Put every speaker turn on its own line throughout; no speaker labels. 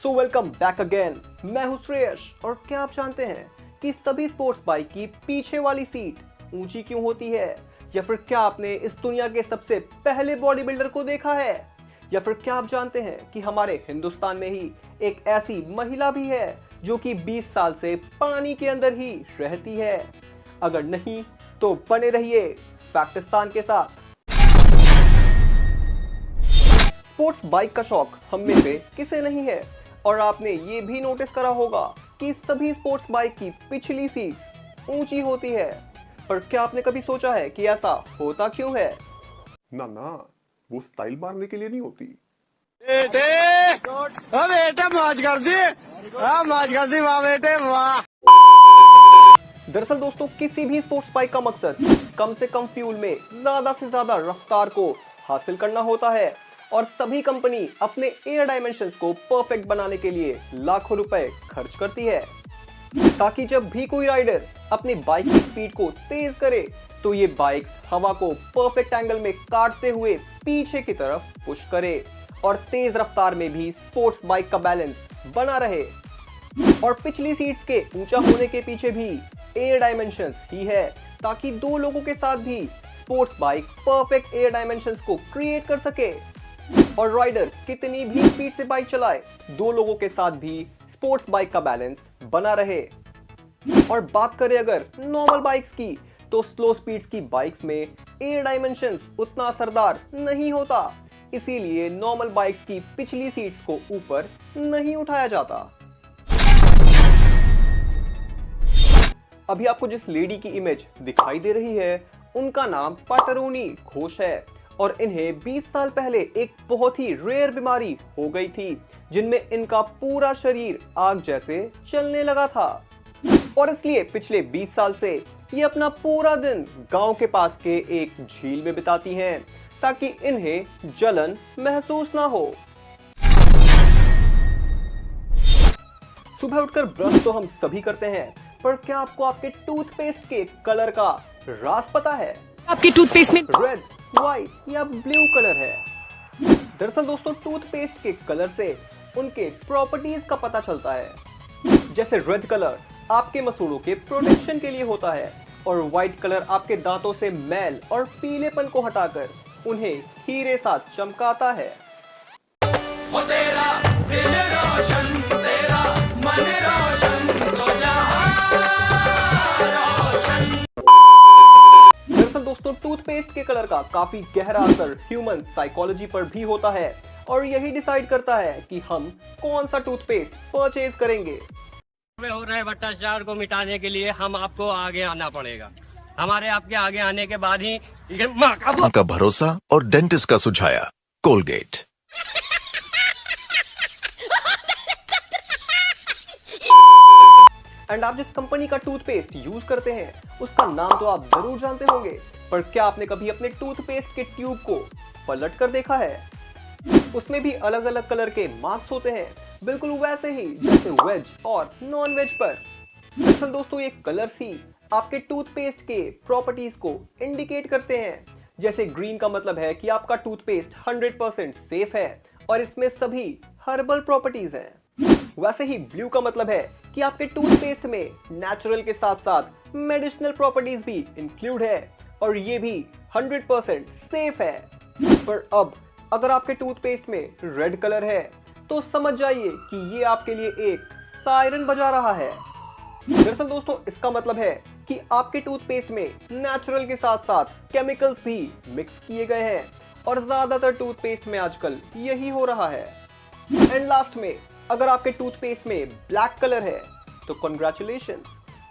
So welcome back again. मैं हूं श्रेयश। और क्या आप जानते हैं कि सभी स्पोर्ट्स बाइक की पीछे वाली सीट ऊंची क्यों होती है? या फिर क्या आपने इस दुनिया के सबसे पहले बॉडी बिल्डर को देखा है? या फिर क्या आप जानते हैं कि हमारे हिंदुस्तान में ही एक ऐसी महिला भी है जो कि 20 साल से पानी के अंदर ही रहती है? अगर नहीं तो बने रहिए पाकिस्तान के साथ। स्पोर्ट्स बाइक का शौक हम में से किसे नहीं है? और आपने ये भी नोटिस करा होगा कि सभी स्पोर्ट्स बाइक की पिछली सीट ऊंची होती है। पर क्या आपने कभी सोचा है कि ऐसा होता क्यों है?
ना वो स्टाइल मारने के लिए नहीं होती।
बेटे मौज कर दी, मौज कर दी वाह बेटे वाह।
दरअसल दोस्तों, किसी भी स्पोर्ट्स बाइक का मकसद कम से कम फ्यूल में ज्यादा से ज्यादा रफ्तार को हासिल करना होता है। और सभी कंपनी अपने एयर डायमेंशंस को परफेक्ट बनाने के लिए लाखों रुपए खर्च करती है, ताकि जब भी कोई राइडर अपनी बाइक की स्पीड को तेज करे तो ये बाइक्स हवा को परफेक्ट एंगल में काटते हुए पीछे की तरफ पुश करे और तेज रफ्तार में भी स्पोर्ट्स बाइक का बैलेंस बना रहे। और पिछली सीट्स के ऊंचा होने के पीछे भी एयर डायमेंशंस ही है, ताकि दो लोगों के साथ भी sports bike perfect air dimensions को क्रिएट कर सके। और राइडर कितनी भी स्पीड से बाइक चलाए, दो लोगों के साथ भी स्पोर्ट्स बाइक का बैलेंस बना रहे। और बात करें अगर नॉर्मल बाइक्स की, तो स्लो स्पीड्स की बाइक्स में एयर डायमेंशंस उतना असरदार नहीं होता, इसीलिए नॉर्मल बाइक्स की पिछली सीट्स को ऊपर नहीं उठाया जाता। अभी आपको जिस लेडी की इमेज दिखाई दे रही है, उनका नाम पाटरुनी घोष है। और इन्हें 20 साल पहले एक बहुत ही रेयर बीमारी हो गई थी, जिनमें इनका पूरा शरीर आग जैसे चलने लगा था। और इसलिए पिछले 20 साल से ये अपना पूरा दिन गांव के पास के एक झील में बिताती हैं, ताकि इन्हें जलन महसूस ना हो। सुबह उठकर ब्रश तो हम सभी करते हैं, पर क्या आपको आपके टूथपेस्ट के कलर का राज पता है?
आपके टूथपेस्ट में
रेड, व्हाइट या ब्लू कलर है। दरअसल दोस्तों, टूथपेस्ट के कलर से उनके प्रॉपर्टीज का पता चलता है। जैसे रेड कलर आपके मसूड़ों के प्रोटेक्शन के लिए होता है, और व्हाइट कलर आपके दांतों से मैल और पीलेपन को हटाकर उन्हें हीरे साथ चमकाता है।
वो तेरा दिल रोशन, तेरा मन रोशन, तो जहां रोशन।
दरअसल दोस्तों, टूथपेस्ट के कलर का काफी गहरा असर ह्यूमन साइकोलॉजी पर भी होता है, और यही डिसाइड करता है कि हम कौन सा टूथपेस्ट परचेज करेंगे।
हो रहे भ्रष्टाचार को मिटाने के लिए हम आपको आगे आना पड़ेगा। हमारे आपके आगे आने के बाद ही माँ
का भरोसा और डेंटिस्ट का सुझाया कोलगेट।
एंड आप जिस कंपनी का टूथपेस्ट यूज करते हैं, उसका नाम तो आप जरूर जानते होंगे, पर क्या आपने कभी अपने टूथपेस्ट के ट्यूब को पलट कर देखा है? उसमें भी अलग अलग कलर के मार्क्स होते हैं, बिल्कुल वैसे ही जैसे वेज और नॉन वेज पर। दरअसल दोस्तों, ये कलर्स ही आपके टूथपेस्ट के प्रॉपर्टीज को इंडिकेट करते हैं। जैसे ग्रीन का मतलब है कि आपका टूथपेस्ट 100% सेफ है और इसमें सभी हर्बल प्रॉपर्टीज हैं। वैसे ही ब्लू का मतलब है कि आपके टूथपेस्ट में नेचुरल के साथ साथ मेडिसिनल प्रॉपर्टीज भी इंक्लूड है, और ये भी 100% सेफ है। पर अब अगर आपके टूथपेस्ट में रेड कलर है, तो समझ जाइए कि ये आपके लिए एक सायरन बजा रहा है। दरअसल दोस्तों, इसका मतलब है कि आपके टूथपेस्ट में नेचुरल के साथ साथ केमिकल्स भी मिक्स किए गए हैं, और ज्यादातर टूथपेस्ट में आजकल यही हो रहा है। एंड लास्ट में, अगर आपके टूथपेस्ट में ब्लैक कलर है, तो कंग्रेचुलेशन,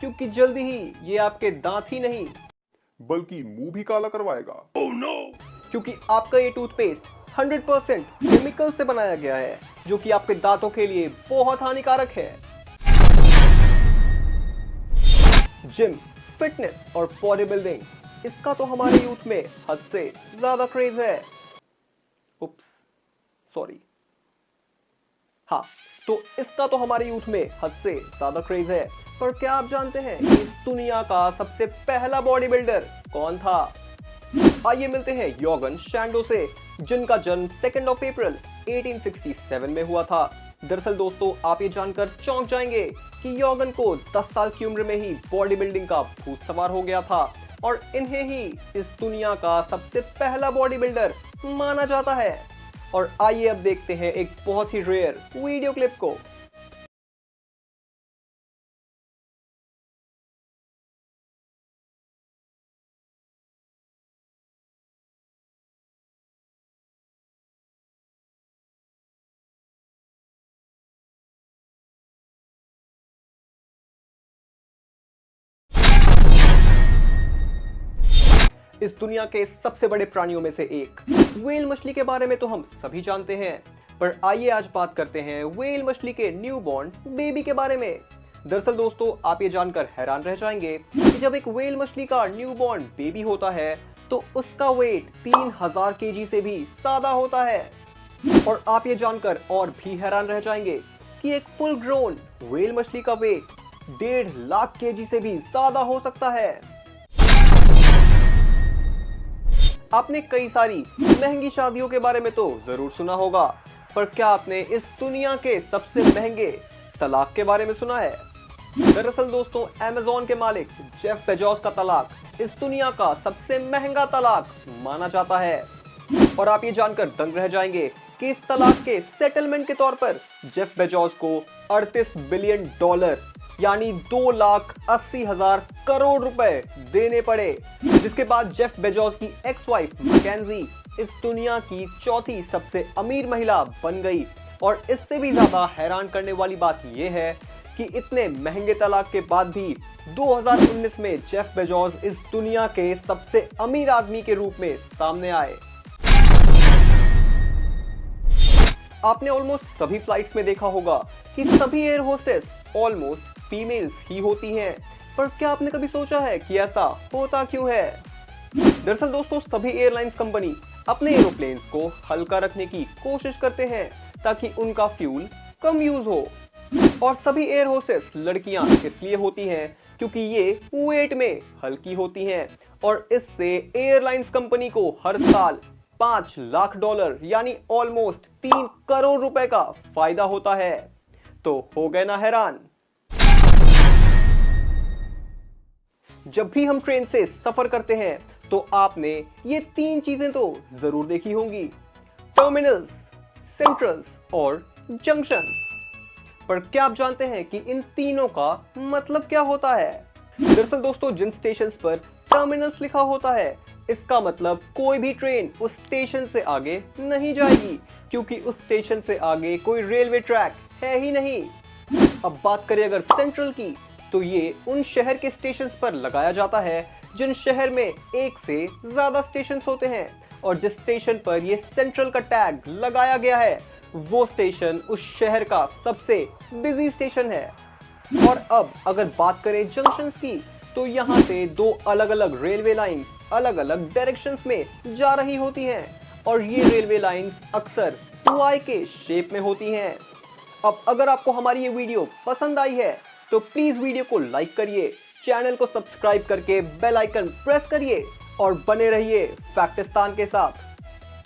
क्योंकि जल्दी ही ये आपके दांत ही नहीं
बल्कि मुंह भी काला करवाएगा।
Oh no!
क्योंकि आपका ये टूथपेस्ट 100% केमिकल से बनाया गया है, जो कि आपके दांतों के लिए बहुत हानिकारक है। जिम, फिटनेस और बॉडी बिल्डिंग, इसका तो हमारे यूथ में हद से ज्यादा क्रेज है। उप्स, सॉरी। हाँ, तो इसका तो हमारे यूथ में हद से ज्यादा क्रेज है। पर क्या आप जानते हैं इस दुनिया का सबसे पहला बॉडी बिल्डर कौन था? आइए मिलते हैं योगन शैंडो से, जिनका जन्म 2 अप्रैल 1867 में हुआ था। दरअसल दोस्तों आप ये जानकर चौंक जाएंगे कि योगन को 10 साल की उम्र में ही बॉडी बिल्डिंग का भूत सवार हो गया था और इन्हें ही इस दुनिया का सबसे पहला बॉडी बिल्डर माना जाता है। और आइए अब देखते हैं एक बहुत ही रेयर वीडियो क्लिप को। इस दुनिया के सबसे बड़े प्राणियों में से एक व्हेल मछली के बारे में तो हम सभी जानते हैं, पर आइए आज बात करते हैं व्हेल मछली के न्यूबॉर्न बेबी के बारे में। दरअसल दोस्तों आप ये जानकर हैरान रह जाएंगे कि जब एक व्हेल मछली का न्यूबॉर्न बेबी होता है तो उसका वेट 3000 केजी से भी ज्यादा होता है। और आप ये जानकर और भी हैरान रह जाएंगे कि एक फुल ग्रोन व्हेल मछली का वेट 1.5 लाख केजी से भी ज्यादा हो सकता है। आपने कई सारी महंगी शादियों के बारे में तो जरूर सुना होगा, पर क्या आपने इस दुनिया के सबसे महंगे तलाक के बारे में सुना है? दरअसल दोस्तों अमेज़न के मालिक जेफ बेजोस का तलाक इस दुनिया का सबसे महंगा तलाक माना जाता है। और आप ये जानकर दंग रह जाएंगे कि इस तलाक के सेटलमेंट के तौर पर जेफ बेजोस को $38 बिलियन यानी 2,80,000 करोड़ रुपए देने पड़े, जिसके बाद जेफ बेजोस की एक्स वाइफ मैकेंजी इस दुनिया की चौथी सबसे अमीर महिला बन गई। और इससे भी ज्यादा हैरान करने वाली बात यह है कि इतने महंगे तलाक के बाद भी 2019 में जेफ बेजोस इस दुनिया के सबसे अमीर आदमी के रूप में सामने आए। आपने ऑलमोस्ट सभी फ्लाइट्स में देखा होगा कि सभी एयर होस्टेस ऑलमोस्ट फीमेल्स ही होती हैं, पर क्या आपने कभी सोचा है कि ऐसा होता क्यों है? दरअसल दोस्तों सभी एयरलाइंस कंपनी अपने एरोप्लेन्स को हल्का रखने की कोशिश करते हैं ताकि उनका फ्यूल कम यूज हो। और सभी एयर होस्टेस लड़कियां इसलिए होती हैं क्योंकि ये वेट में हल्की होती हैं और इससे एयरलाइंस कंपनी को हर साल $5 लाख यानी ऑलमोस्ट 3 करोड़ रुपए का फायदा होता है। तो हो गए ना हैरान? जब भी हम ट्रेन से सफर करते हैं तो आपने ये 3 चीजें तो जरूर देखी होंगी, टर्मिनल्स, सेंट्रल्स और जंक्शंस। पर क्या आप जानते हैं कि इन तीनों का मतलब क्या होता है? दरअसल दोस्तों जिन स्टेशंस पर टर्मिनल्स लिखा होता है इसका मतलब कोई भी ट्रेन उस स्टेशन से आगे नहीं जाएगी, क्योंकि उस स्टेशन से आगे कोई रेलवे ट्रैक है ही नहीं। अब बात करें अगर सेंट्रल की, तो ये उन शहर के स्टेशंस पर लगाया जाता है जिन शहर में एक से ज्यादा स्टेशंस होते हैं, और जिस स्टेशन पर ये सेंट्रल का टैग लगाया गया है वो स्टेशन उस शहर का सबसे बिजी स्टेशन है। और अब अगर बात करें जंक्शंस की, तो यहाँ से 2 अलग अलग रेलवे लाइंस अलग अलग डायरेक्शंस में जा रही होती हैं और ये रेलवे लाइंस अक्सर Y के शेप में होती हैं। अब अगर आपको हमारी ये वीडियो पसंद आई है तो प्लीज वीडियो को लाइक करिए, चैनल को सब्सक्राइब करके बेल आइकन प्रेस करिए और बने रहिए फैक्टिस्तान के साथ।